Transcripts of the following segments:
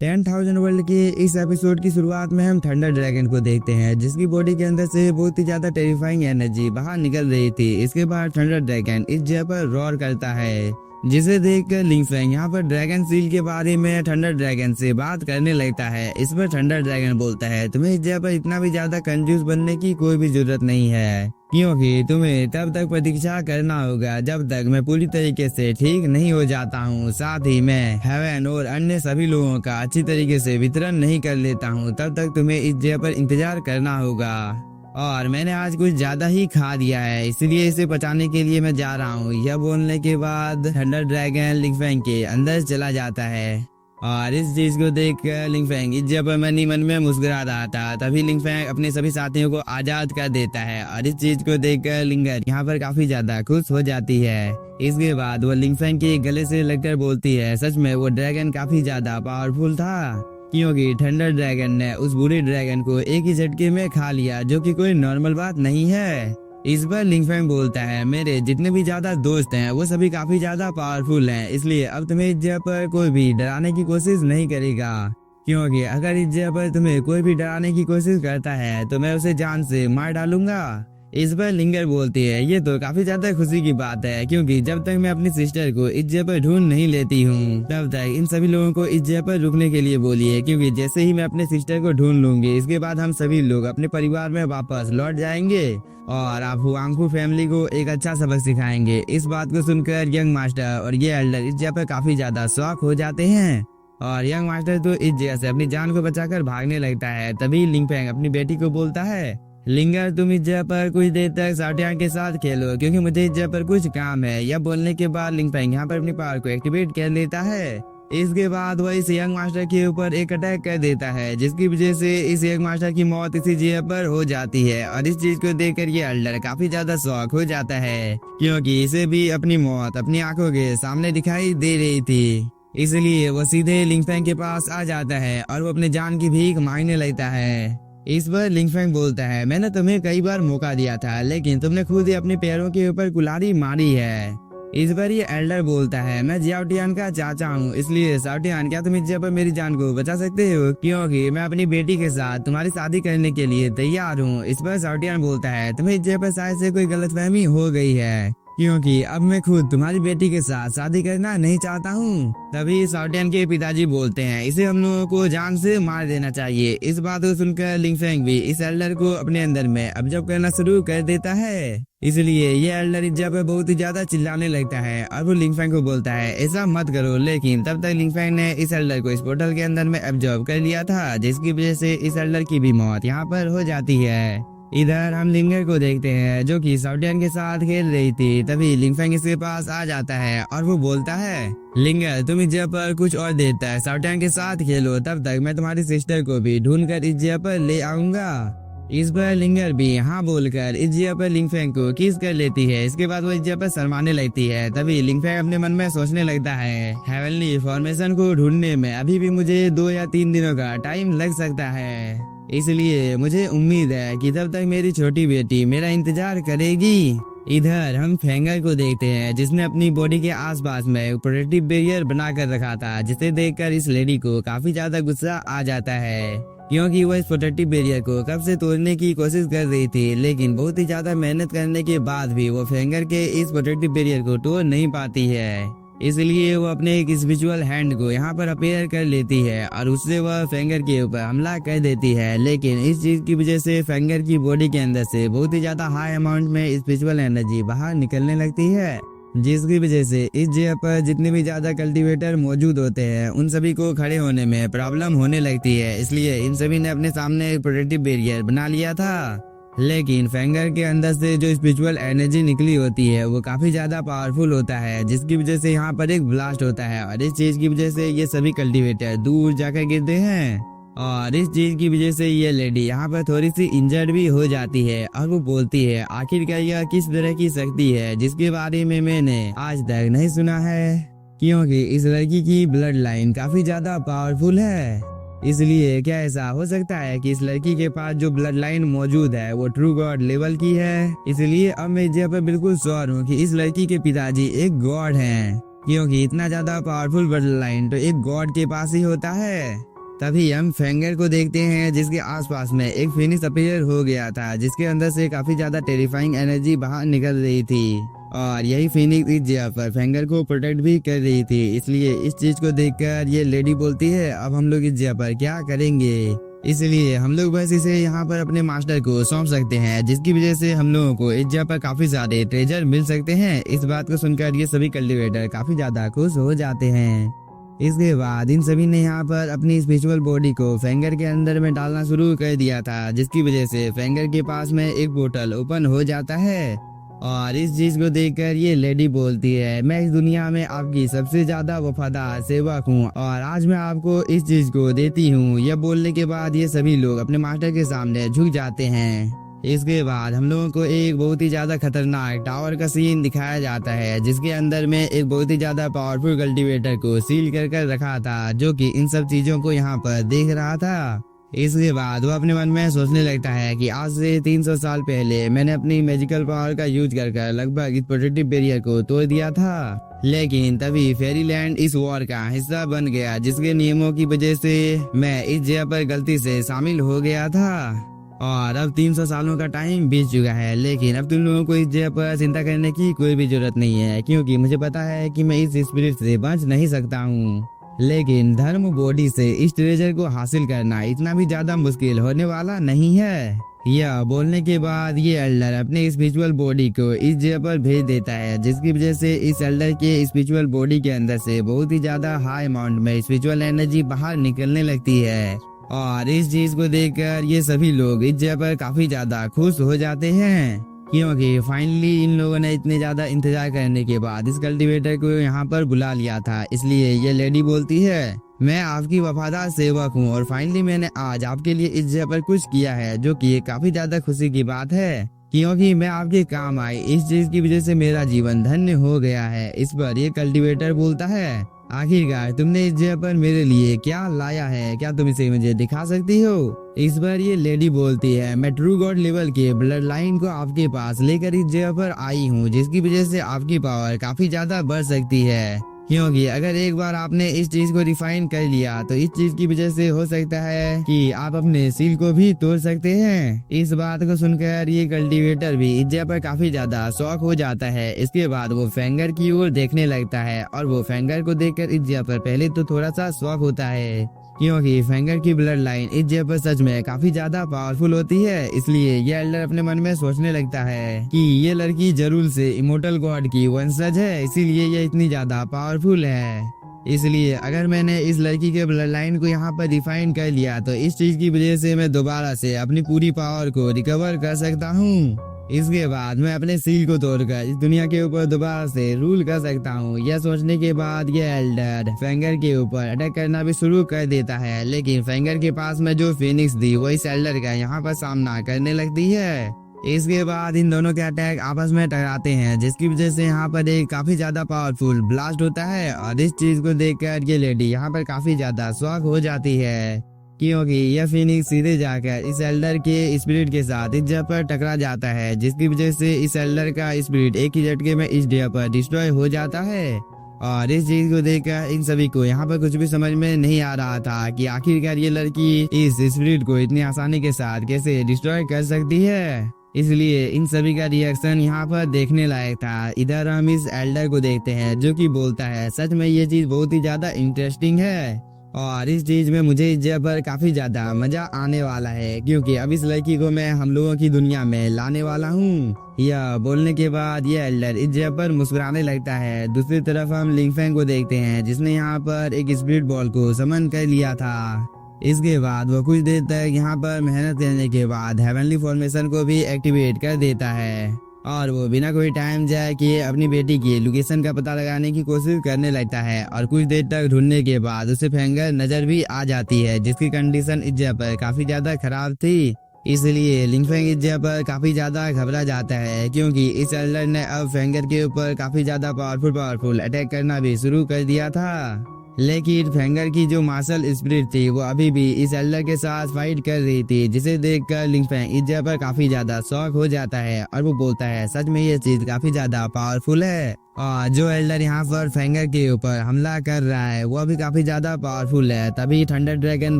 10,000 world के इस episode की शुरुआत में हम थंडर ड्रैगन को देखते हैं, जिसकी बॉडी के अंदर से बहुत ही ज्यादा टेरिफाइंग एनर्जी बाहर निकल रही थी। इसके बाद थंडर ड्रैगन इस जगह पर रॉर करता है, जिसे देखकर लिंग फेंग यहाँ पर ड्रैगन सील के बारे में थंडर ड्रैगन से बात करने लगता है। इस पर थंडर ड्रैगन बोलता है, तुम्हें इस जगह पर इतना भी ज्यादा कंजूस बनने की कोई भी जरूरत नहीं है, क्योंकि तुम्हें तब तक प्रतीक्षा करना होगा जब तक मैं पूरी तरीके से ठीक नहीं हो जाता हूँ। साथ ही मैं हेवन और अन्य सभी लोगों का अच्छी तरीके से वितरण नहीं कर लेता हूँ, तब तक तुम्हें इस जगह पर इंतजार करना होगा। और मैंने आज कुछ ज्यादा ही खा दिया है, इसलिए इसे बचाने के लिए मैं जा रहा हूँ। यह बोलने के बाद थंडर ड्रैगन लिंग फेंग के अंदर चला जाता है। और इस चीज को देखकर लिंग फेंग इस जगह पर मन ही मन में मुस्कुरा रहा था। तभी लिंग फेंग अपने सभी साथियों को आजाद कर देता है और इस चीज को देखकर लिंगर यहाँ पर काफी ज्यादा खुश हो जाती है। इसके बाद वो लिंग फेंग के गले से लगकर बोलती है, सच में वो ड्रैगन काफी ज्यादा पावरफुल था, क्योंकि थंडर ड्रैगन ने उस बुरे ड्रैगन को एक ही झटके में खा लिया, जो कि कोई नॉर्मल बात नहीं है। इस पर लिंग फेंग बोलता है, मेरे जितने भी ज्यादा दोस्त हैं वो सभी काफी ज्यादा पावरफुल हैं, इसलिए अब तुम्हें इस जगह पर कोई भी डराने की कोशिश नहीं करेगा, क्योंकि अगर इस जगह पर तुम्हें कोई भी डराने की कोशिश करता है तो मैं उसे जान से मार डालूंगा। इस पर लिंगर बोलती है, ये तो काफी ज्यादा खुशी की बात है, क्योंकि जब तक मैं अपनी सिस्टर को इस जगह पर ढूंढ नहीं लेती हूँ तब तक इन सभी लोगों को इस जगह पर रुकने के लिए बोलिए, क्योंकि जैसे ही मैं अपने सिस्टर को ढूंढ लूंगी इसके बाद हम सभी लोग अपने परिवार में वापस लौट जाएंगे और आप हुआंगफू फैमिली को एक अच्छा सबक सिखाएंगे। इस बात को सुनकर यंग मास्टर और ये एल्डर इस जगह पर काफी ज्यादा शॉक हो जाते हैं और यंग मास्टर तो इस जगह से अपनी जान को बचाकर भागने लगता है। तभी लिंग फेंग अपनी बेटी को बोलता है, लिंगर तुम इस जगह पर कुछ देर तक साउटियान के साथ खेलो, क्योंकि मुझे इस जगह पर कुछ काम है। यह बोलने के बाद लिंग फेंग यहाँ पर अपनी पावर को एक्टिवेट कर लेता है। इसके बाद वह इस यंग मास्टर के ऊपर एक अटैक कर देता है, जिसकी वजह से इस यंग मास्टर की मौत इसी जगह पर हो जाती है। और इस चीज को देखकर ये एल्डर काफी ज्यादा शॉक हो जाता है, क्योंकि इसे भी अपनी मौत अपनी आंखों के सामने दिखाई दे रही थी। इसलिए वो सीधे लिंग फेंग के पास आ जाता है और वो अपनी जान की भीख मांगने लगता है। इस पर लिंग फेंग बोलता है, मैंने तुम्हें कई बार मौका दिया था, लेकिन तुमने खुद ही अपने पैरों के ऊपर कुल्हाड़ी मारी है। इस पर ये एल्डर बोलता है, मैं जियाओटियान का चाचा हूँ, इसलिए साउटियान क्या तुम इस जगह पर मेरी जान को बचा सकते हो, क्योंकि मैं अपनी बेटी के साथ तुम्हारी शादी करने के लिए तैयार हूँ। इस पर साउटियान बोलता है, तुम्हें इस जगह पर शायद से कोई गलतफहमी हो गई है, क्योंकि अब मैं खुद तुम्हारी बेटी के साथ शादी करना नहीं चाहता हूँ। तभी साउटियान के पिताजी बोलते हैं, इसे हम लोगों को जान से मार देना चाहिए। इस बात को सुनकर लिंग फेंग भी इस एल्डर को अपने अंदर में ऑब्जर्व करना शुरू कर देता है। इसलिए ये एल्डर इस जगह पर बहुत ही ज्यादा चिल्लाने लगता है और वो लिंग फेंग को बोलता है, ऐसा मत करो। लेकिन तब तक लिंग फेंग ने इस एल्डर को इस पोर्टल के अंदर में ऑब्जर्व कर लिया था, जिसकी वजह से इस एल्डर की भी मौत यहाँ पर हो जाती है। इधर हम लिंगर को देखते हैं, जो कि साउटियान के साथ खेल रही थी। तभी लिंग फेंग इसके पास आ जाता है और वो बोलता है, लिंगर तुम इस जगह पर कुछ और देर तक साउटियान के साथ खेलो, तब तक मैं तुम्हारी सिस्टर को भी ढूंढ कर इस जगह पर ले आऊंगा। इस पर लिंगर भी हाँ बोलकर इस जगह पर लिंग फेंग को किस कर लेती है। इसके बाद वो इस जगह पर शर्माने लगती है। तभी लिंग फेंग अपने मन में सोचने लगता है, हेवनली फॉर्मेशन को ढूंढने में अभी भी मुझे 2 या 3 दिनों का टाइम लग सकता है, इसलिए मुझे उम्मीद है कि तब तक मेरी छोटी बेटी मेरा इंतजार करेगी। इधर हम फेंगर को देखते हैं, जिसने अपनी बॉडी के आसपास में एक प्रोटेक्टिव बैरियर बना कर रखा था, जिसे देखकर इस लेडी को काफी ज्यादा गुस्सा आ जाता है, क्योंकि वह इस प्रोटेक्टिव बैरियर को कब से तोड़ने की कोशिश कर रही थी, लेकिन बहुत ही ज्यादा मेहनत करने के बाद भी वो फेंगर के इस प्रोटेक्टिव बैरियर को तोड़ नहीं पाती है। इसलिए वो अपने एक स्पिरिचुअल हैंड को यहाँ पर अपेयर कर लेती है और उससे वह फेंगर के ऊपर हमला कर देती है। लेकिन इस चीज की वजह से फेंगर की बॉडी के अंदर से बहुत ही ज्यादा हाई अमाउंट में स्पिरिचुअल एनर्जी बाहर निकलने लगती है, जिसकी वजह से इस जगह पर जितने भी ज्यादा कल्टीवेटर मौजूद होते हैं उन सभी को खड़े होने में प्रॉब्लम होने लगती है। इसलिए इन सभी ने अपने सामने एक प्रोटेक्टिव बैरियर बना लिया था। लेकिन फेंगर के अंदर से जो स्पिरिचुअल एनर्जी निकली होती है वो काफी ज्यादा पावरफुल होता है, जिसकी वजह से यहाँ पर एक ब्लास्ट होता है और इस चीज की वजह से ये सभी कल्टीवेटर दूर जाकर गिरते हैं। और इस चीज की वजह से ये लेडी यहाँ पर थोड़ी सी इंजर्ड भी हो जाती है और वो बोलती है, आखिरकार यह किस तरह की शक्ति है जिसके बारे में मैंने आज तक नहीं सुना है, क्योंकि इस लड़की की ब्लड लाइन काफी ज्यादा पावरफुल है। इसलिए क्या ऐसा हो सकता है कि इस लड़की के पास जो ब्लड लाइन मौजूद है वो ट्रू गॉड लेवल की है। इसलिए अब मैं इस जगह पर बिल्कुल श्योर हूँ कि इस लड़की के पिताजी एक गॉड हैं, क्योंकि इतना ज्यादा पावरफुल ब्लड लाइन तो एक गॉड के पास ही होता है। तभी हम फेंगर को देखते हैं जिसके आसपास में एक फिनिक्स अपीयर हो गया था, जिसके अंदर से काफी ज्यादा टेरिफाइंग एनर्जी बाहर निकल रही थी और यही फिनिक्स इस जगह पर फेंगर को प्रोटेक्ट भी कर रही थी। इसलिए इस चीज को देखकर ये लेडी बोलती है अब हम लोग इस जगह पर क्या करेंगे, इसलिए हम लोग बस इसे यहाँ पर अपने मास्टर को सौंप सकते हैं, जिसकी वजह से हम लोगों को इस जगह पर काफी सारे ट्रेजर मिल सकते हैं। इस बात को सुनकर ये सभी कल्टीवेटर काफी ज्यादा खुश हो जाते हैं। इसके बाद इन सभी ने यहाँ पर अपनी स्पिरिचुअल बॉडी को फेंगर के अंदर में डालना शुरू कर दिया था, जिसकी वजह से फेंगर के पास में एक पोर्टल ओपन हो जाता है। और इस चीज को देखकर ये लेडी बोलती है मैं इस दुनिया में आपकी सबसे ज्यादा वफादार सेवक हूँ और आज मैं आपको इस चीज को देती हूँ। यह बोलने के बाद ये सभी लोग अपने मास्टर के सामने झुक जाते हैं। इसके बाद हम लोगों को एक बहुत ही ज्यादा खतरनाक टावर का सीन दिखाया जाता है, जिसके अंदर में एक बहुत ही ज्यादा पावरफुल कल्टीवेटर को सील कर रखा था, जो कि इन सब चीजों को यहाँ पर देख रहा था। इसके बाद वो अपने मन में सोचने लगता है कि आज से 300 साल पहले मैंने अपनी मैजिकल पावर का यूज कर लगभग इस प्रोटेक्टिव बैरियर को तोड़ दिया था, लेकिन तभी फेरीलैंड इस वॉर का हिस्सा बन गया, जिसके नियमों की वजह से मैं इस जगह पर गलती से शामिल हो गया था। और अब 300 सालों का टाइम बीत चुका है, लेकिन अब तुम लोगों को इस जगह पर चिंता करने की कोई भी जरूरत नहीं है, क्योंकि मुझे पता है कि मैं इस स्पिरिट से बच नहीं सकता हूँ। लेकिन धर्म बॉडी से इस ट्रेजर को हासिल करना इतना भी ज्यादा मुश्किल होने वाला नहीं है। यह बोलने के बाद ये एल्डर अपने स्पिरिचुअल बॉडी को इस जगह पर भेज देता है, जिसकी वजह से इस एल्डर के स्पिरिचुअल बॉडी के अंदर से बहुत ही ज्यादा हाई अमाउंट में स्पिरिचुअल एनर्जी बाहर निकलने लगती है। और इस चीज को देखकर ये सभी लोग इस जगह पर काफी ज्यादा खुश हो जाते हैं, क्योंकि फाइनली इन लोगों ने इतने ज्यादा इंतजार करने के बाद इस कल्टीवेटर को यहाँ पर बुला लिया था। इसलिए ये लेडी बोलती है मैं आपकी वफादार सेवक हूँ और फाइनली मैंने आज आपके लिए इस जगह पर कुछ किया है, जो कि काफी ज्यादा खुशी की बात है, क्योंकि मैं आपके काम आई। इस चीज की वजह से मेरा जीवन धन्य हो गया है। इस पर ये कल्टीवेटर बोलता है आखिरकार तुमने इस जगह पर मेरे लिए क्या लाया है, क्या तुम इसे मुझे दिखा सकती हो। इस बार ये लेडी बोलती है मैं ट्रू गॉड लेवल के ब्लड लाइन को आपके पास लेकर इस जगह पर आई हूँ, जिसकी वजह से आपकी पावर काफी ज्यादा बढ़ सकती है, क्योंकि अगर एक बार आपने इस चीज को रिफाइन कर लिया तो इस चीज की वजह से हो सकता है कि आप अपने सील को भी तोड़ सकते हैं। इस बात को सुनकर ये कल्टीवेटर भी इस जगह पर काफी ज्यादा शॉक हो जाता है। इसके बाद वो फेंगर की ओर देखने लगता है और वो फेंगर को देखकर इस जगह पर पहले तो थोड़ा सा शॉक होता है, क्योंकि फेंगर की ब्लड लाइन इस जगह पर सच में काफी ज्यादा पावरफुल होती है। इसलिए ये एल्डर अपने मन में सोचने लगता है कि ये लड़की जरूर से इमोर्टल गॉड की वंशज है, इसीलिए ये इतनी ज्यादा पावरफुल है। इसलिए अगर मैंने इस लड़की के ब्लड लाइन को यहाँ पर डिफाइन कर लिया तो इस चीज की वजह से मैं दोबारा से अपनी पूरी पावर को रिकवर कर सकता हूँ। इसके बाद मैं अपने सील को तोड़कर इस दुनिया के ऊपर दोबारा से रूल कर सकता हूँ। यह सोचने के बाद ये एल्डर फेंगर के ऊपर अटैक करना भी शुरू कर देता है, लेकिन फेंगर के पास में जो फिनिक्स थी वो इस एल्डर का यहाँ पर सामना करने लगती है। इसके बाद इन दोनों के अटैक आपस में टकराते हैं, जिसकी वजह से यहाँ पर एक काफी ज्यादा पावरफुल ब्लास्ट होता है। और इस चीज को देखकर ये लेडी यहाँ पर काफी ज्यादा शॉक हो जाती है, क्योंकि यह फिनिक्स सीधे जाकर इस एल्डर के स्पिरिट के साथ इस जगह पर टकरा जाता है, जिसकी वजह से इस एल्डर का स्पिरिट एक ही झटके में इस जगह पर डिस्ट्रॉय हो जाता है। और इस चीज को देखकर इन सभी को यहाँ पर कुछ भी समझ में नहीं आ रहा था कि आखिरकार ये लड़की इस स्पिरिट को इतनी आसानी के साथ कैसे डिस्ट्रॉय कर सकती है। इसलिए इन सभी का रिएक्शन यहाँ पर देखने लायक था। इधर हम इस एल्डर को देखते हैं जो कि बोलता है सच में ये चीज बहुत ही ज्यादा इंटरेस्टिंग है और इस चीज में मुझे इस जगह पर काफी ज्यादा मजा आने वाला है, क्योंकि अब इस लड़की को मैं हम लोगों की दुनिया में लाने वाला हूँ। यह बोलने के बाद ये एल्डर इस जगह पर मुस्कुराने लगता है। दूसरी तरफ हम लिंगफेंग को देखते हैं, जिसने यहाँ पर एक स्पिरिट बॉल को समन कर लिया था। इसके बाद वो कुछ देर तक यहाँ पर मेहनत करने के बाद हेवनली फॉर्मेशन को भी एक्टिवेट कर देता है और वो बिना कोई टाइम जाए कि अपनी बेटी की लोकेशन का पता लगाने की कोशिश करने लगता है। और कुछ देर तक ढूंढने के बाद उसे फेंगर नजर भी आ जाती है, जिसकी कंडीशन इस जगह पर काफी ज्यादा खराब थी। इसलिए लिंगफेंग इस जगह पर काफी ज्यादा घबरा जाता है, क्योंकि इस एल्डर ने अब फेंगर के ऊपर काफी ज्यादा पावरफुल अटैक करना भी शुरू कर दिया था। लेकिन फेंगर की जो मार्शल स्पिरिट थी वो अभी भी इस एल्डर के साथ फाइट कर रही थी, जिसे देखकर लिंग फेंग इस जगह पर काफी ज्यादा शॉक हो जाता है और वो बोलता है सच में ये चीज काफी ज्यादा पावरफुल है। और जो एल्डर यहाँ पर फेंगर के ऊपर हमला कर रहा है वो भी काफी ज्यादा पावरफुल है। तभी थंडर ड्रैगन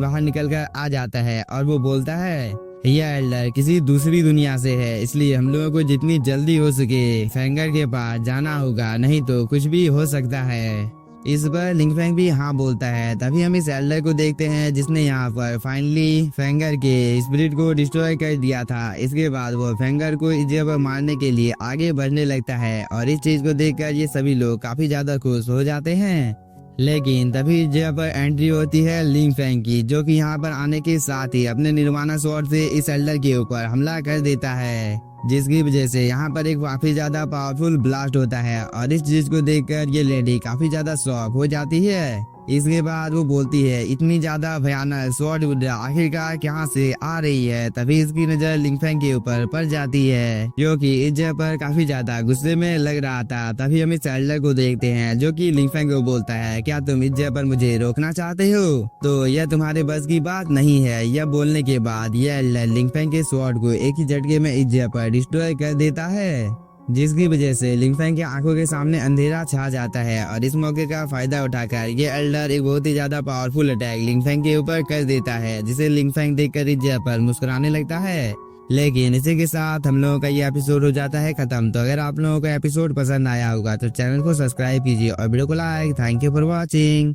बाहर निकल कर आ जाता है और वो बोलता है यह एल्डर किसी दूसरी दुनिया से है, इसलिए हम लोगों को जितनी जल्दी हो सके फेंगर के पास जाना होगा, नहीं तो कुछ भी हो सकता है। इस पर लिंग फेंग भी हाँ बोलता है। तभी हम इस एल्डर को देखते हैं जिसने यहाँ पर फाइनली फेंगर के स्पिरिट को डिस्ट्रॉय कर दिया था। इसके बाद वो फेंगर को इस जगह पर मारने के लिए आगे बढ़ने लगता है और इस चीज को देखकर ये सभी लोग काफी ज्यादा खुश हो जाते हैं। लेकिन तभी इस जगह पर एंट्री होती है लिंग फेंग की, जो कि यहाँ पर आने के साथ ही अपने निर्वाणा स्वॉर्ड से इस एल्डर के ऊपर हमला कर देता है, जिसकी वजह से यहाँ पर एक काफी ज्यादा पावरफुल ब्लास्ट होता है। और इस चीज को देखकर ये लेडी काफी ज्यादा शॉक हो जाती है। इसके बाद वो बोलती है इतनी ज्यादा भयानक स्वॉर्ड मुद्रा आखिरकार कहाँ से आ रही है। तभी इसकी नजर लिंग फेंग के ऊपर पड़ जाती है, जो कि इस जगह पर काफी ज्यादा गुस्से में लग रहा था। तभी हम इस एल्डर को देखते हैं जो कि लिंग फेंग को बोलता है क्या तुम इस जगह पर मुझे रोकना चाहते हो, तो यह तुम्हारे बस की बात नहीं है। यह बोलने के बाद यह एल्डर लिंग फेंग के स्वॉर्ड को एक ही झटके में इस जगह पर डिस्ट्रॉय कर देता है, जिसकी वजह से लिंग फेंग की आंखों के सामने अंधेरा छा जाता है। और इस मौके का फायदा उठाकर ये एल्डर एक बहुत ही ज्यादा पावरफुल अटैक लिंग फेंग के ऊपर कर देता है, जिसे लिंग फेंग देखकर इस जगह पर मुस्कुराने लगता है। लेकिन इसी के साथ हम लोगों का ये एपिसोड हो जाता है खत्म। तो अगर आप लोगों को एपिसोड पसंद आया होगा तो चैनल को सब्सक्राइब कीजिए और वीडियो को like. Thank you for watching.